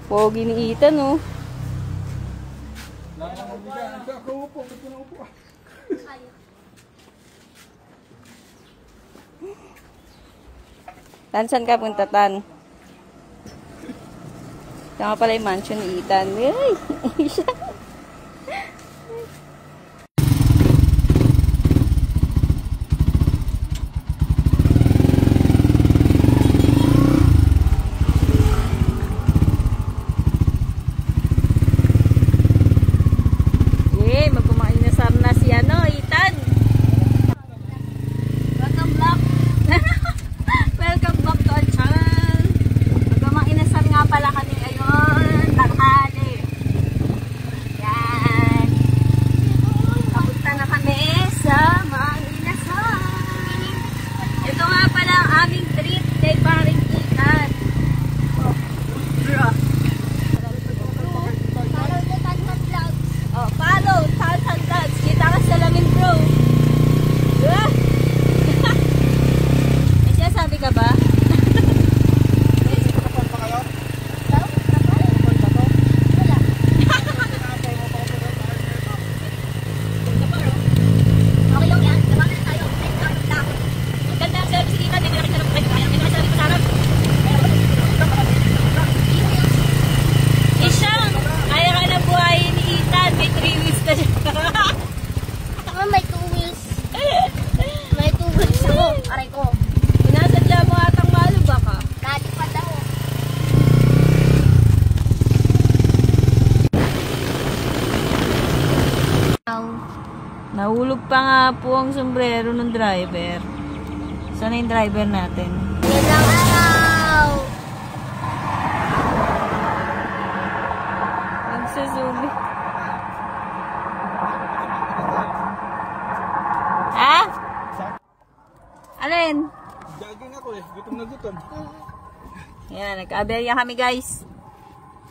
Pogi ni Ethan, oh. Saan ka punta, Tan? Ito nga pala yung mansion ni Ethan. Ay! Nahulog pa nga po ang sombrero ng driver. Saan yung driver natin? Magandang araw! Nagsusumi. Ha? Alin? Jogging ako eh. Gutom na gutom. Yan, nagka-aberya kami guys.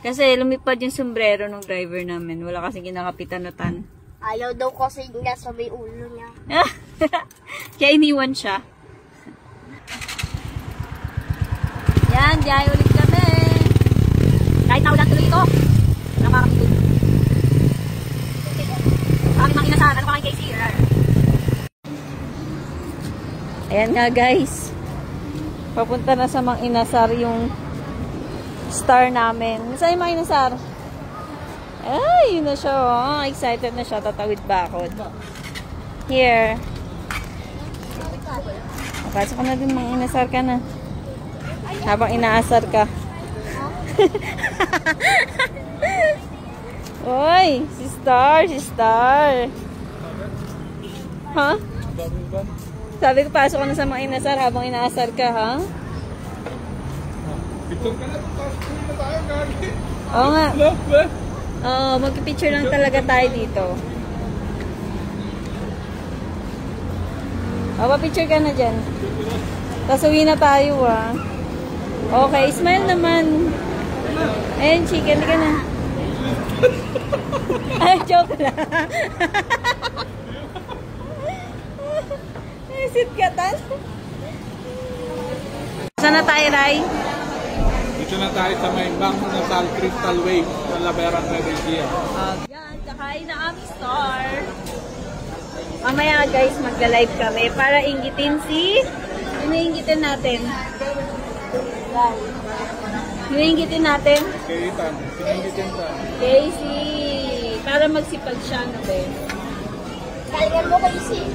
Kasi lumipad yung sombrero ng driver namin. Wala kasing kinakapitan na Tan. Ayaw daw kasi niya sa may ulo niya. Kaya iniwan siya. Yan, diyan ulit kami. Kahit na ulan tuloy ito. Nakakapitid. Kami mga inasahan. Ano pa kay Casey? Ayan nga guys. Papunta na sa Mang Inasar yung star namin. Saan yung Mang Inasar? Ay, yun na siya. Oh. Excited na siya. Tatawid bakod. Here. Pasok ka na din. Mang Inasar ka na. Habang inaasar ka. Uy, si Star. Si Star. Ha? Sabi ko, pasok ka na sa Mang Inasar habang inaasar ka, ha? Picture ka na. Pasok na tayo, gagi. Oo nga. Oo, mag-picture lang talaga tayo dito. Picture ka na dyan. Tapos uwi na tayo, ah. Okay, smile naman. Ayun, chicken ka na. Ay, joke lang. Sit ka, Tan. Saan na tayo, Ray? Dito na tayo sa may Mang Inasar Crystal Wave sa Laberan, Medellin. Yan, kakain na kami Star. Mamaya guys, magla-live kami para inggitin si... Ano inggitin natin? Ano inggitin natin? Kay Ethan. Sininggitin ka. Casey. Para magsipag siya, no, be? Kaligan mo, Casey.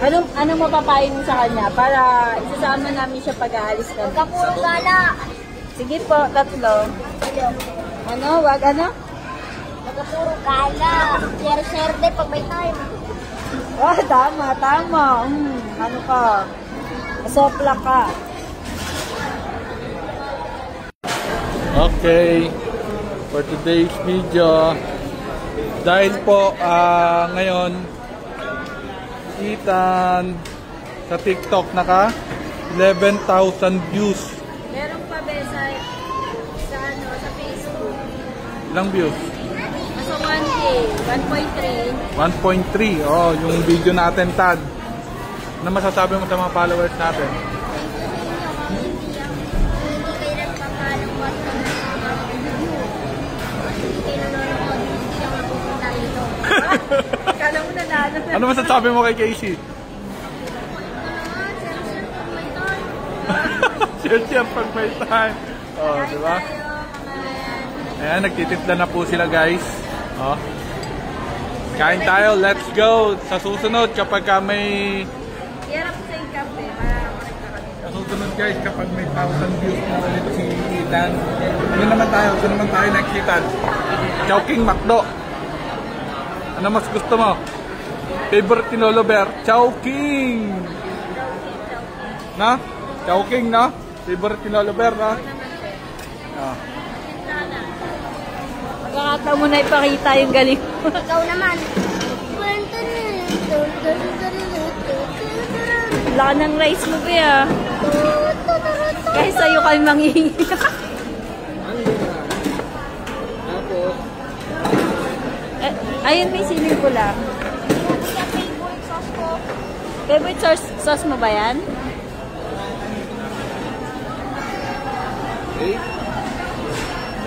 Anong mapapayin mo sa kanya? Para isasama namin siya pag-aalis kami. Huwag ka puro gala. Sige po, 3. Ano? Wag ano? Huwag ka puro gala. Share-share din pag may time. Ah, tama. Ano ka? Sopla ka. Okay. For today's video, dahil po ngayon, Ethan sa TikTok naka 11,000 views. Meron pa be sa Facebook. Ilang views? Nasa 1K, 1.3. 1.3. Oh, yung video natin, Tad. Ano masasabi mo sa mga followers natin? Kala mo nanalo. Ano masasabi mo kay Casey? Share pag may time. Oh, di ba? Ayan, nagtitimpla na po sila guys. Oh. Kain tayo, let's go. Sa susunod kapag may... Hirap sa yung kape. Sa susunod guys, kapag may 1,000 views na ulit si Ethan. Yun naman tayo next Ethan. Chowking McDo. Ano mas gusto mo? Favorite ni Lolo Bear? Chowking! Na? Chowking na? Favorite ni Lolo Bear na? Ah. Magkakataon mo na ipakita yung galing mo. Ikaw naman. Laka ng rice mo ba Guys, sa'yo kami manghihingi. Tapos, Ayun, may siling pula. Favorite sauce ko. Favorite sauce mo ba yan? okay.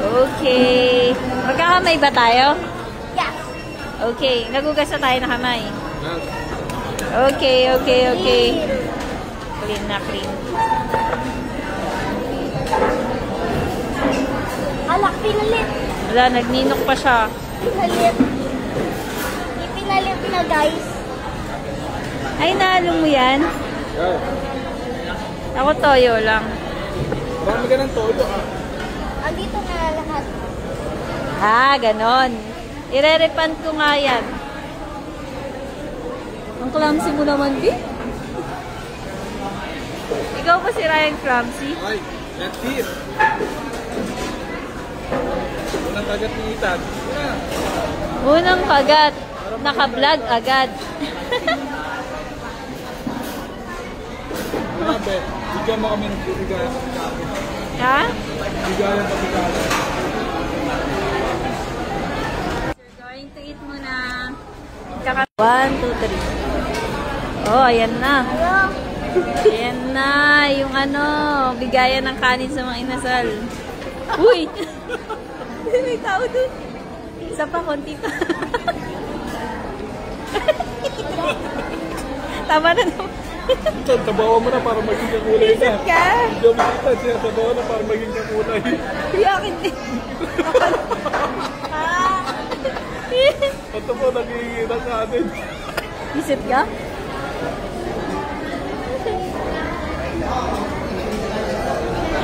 Okay. Magkakamay ba tayo? Yes. Okay. Nagugas na tayo na kamay. Okay. Clean na, clean. Alak, pinalit. Wala, nagninok pa siya. Pinalit. Ipinalit na, guys. Ay, nalo mo yan? Yeah. Ako toyo lang. Marami ka ng todo ah. Andito na lahat. Ah, ganon. Ire-repant ko nga yan. Ang clumsy mo naman, Di. Ikaw ba si Ryan clumsy? Okay, let's see it. Unang kagat ni Ethan. Yeah. Unang kagat. Naka-vlog agad. Grabe, bigyan mo kami ng bigayan sa bigayan. Ha? Bigayan sa bigayan. We're going to eat muna. 1, 2, 3. Oh, ayan na. Ayan na. Yung ano, bigayan ng kanin sa mga inasal. Uy! May tao dun. Isa pa, konti pa. Tama na naman. Ethan, tabawa mo na para maging kakulay na. Isip ka? Hindi mo Ethan, siya tabawa na para maging kakulay. Yakin din. Ito po, nagigita sa atin. Isip ka?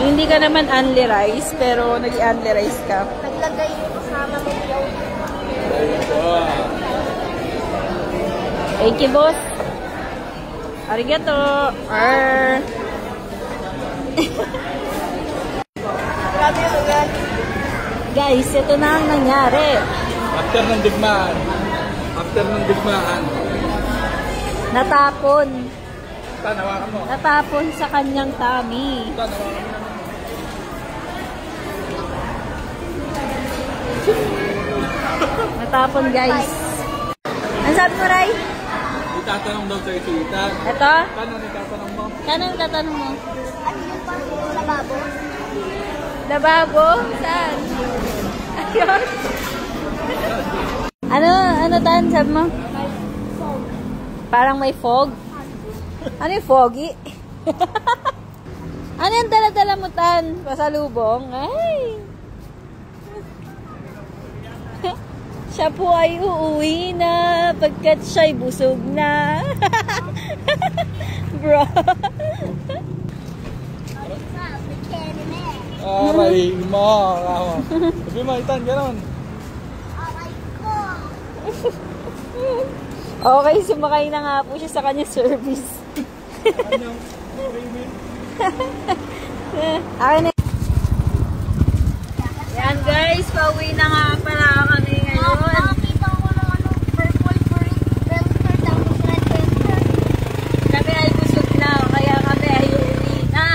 Hindi ka naman only rice, pero nag-only rice ka. Naglagay yung kasama mo yung Thank you, boss. Arigato. Guys, ito na ang nangyari. After ng digmaan. Natapon. Tanawakan mo. Natapon sa kanyang tummy. Tanawakan mo. Natapon, guys. Ano sabi mo, Ray? Itatanong daw sa'yo si Ethan. Ito? Paano itatanong mo? Tanong tatanong mo. ano yung pang lababo? Lababo? Saan? Ayun. Ano Tan? Sabi mo? Parang may fog? Ano yung foggy? Ano yung dala-dala mo, Tan? Pasalubong? Ay! Siya po ay uuwi na pagkat siya'y busog na. Bro. Aray mo. Sabi mo, Ethan, gano'n. Aray ko. Okay, sumakay na nga po siya sa kanya service. Ano? Framing? Akin na. Yan guys, pauwi na nga pala kami ngayon. Nakakita ko ng purple welfare tapos red welfare. Kami ay busog na, kaya kami ay uuwi na.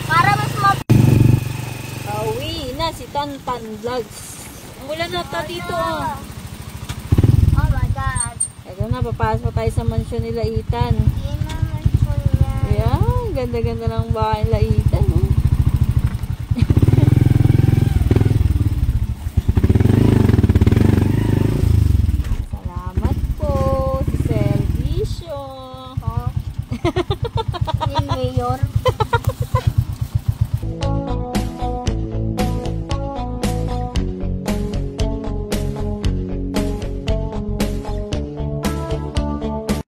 Para mas Pauwi na si Tantan Vlogs. Mula na ta dito oh. Oh my God. Ito na, papasok tayo sa mansyon nila Ethan. Hindi naman po niya. Ayan, ganda-ganda ng bahay nila Ethan.